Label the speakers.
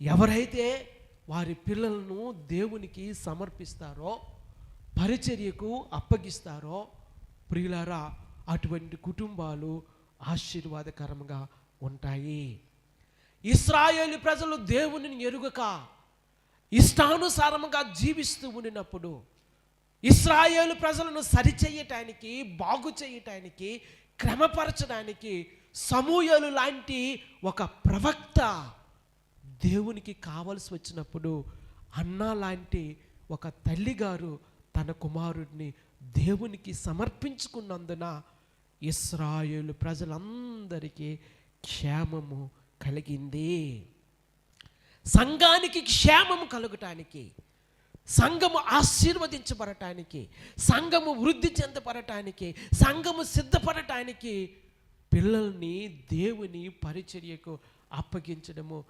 Speaker 1: ఎవరైతే వారి పిల్లలను దేవునికి సమర్పిస్తారో, పరిచర్యకు అప్పగిస్తారో, ప్రియులారా, అటువంటి కుటుంబాలు ఆశీర్వాదకరంగా ఉంటాయి. ఇశ్రాయేలు ప్రజలు దేవునిని ఎరుగక ఇష్టానుసారముగా జీవిస్తూ ఉండినప్పుడు ఇశ్రాయేలు ప్రజలను సరిచేయటానికి, బాగు చేయటానికి, క్రమపరచడానికి సమూయేలు లాంటి ఒక ప్రవక్త దేవునికి కావలసి వచ్చినప్పుడు అన్నా లాంటి ఒక తల్లిగారు తన కుమారుడిని దేవునికి సమర్పించుకున్నందున ఇశ్రాయేలు ప్రజలందరికీ క్షేమము కలిగింది. సంఘానికి క్షేమము కలుగటానికి, సంఘము ఆశీర్వదించబడటానికి, సంఘము వృద్ధి చెందబడటానికి, సంఘము సిద్ధపడటానికి పిల్లల్ని దేవుని పరిచర్యకు అప్పగించడము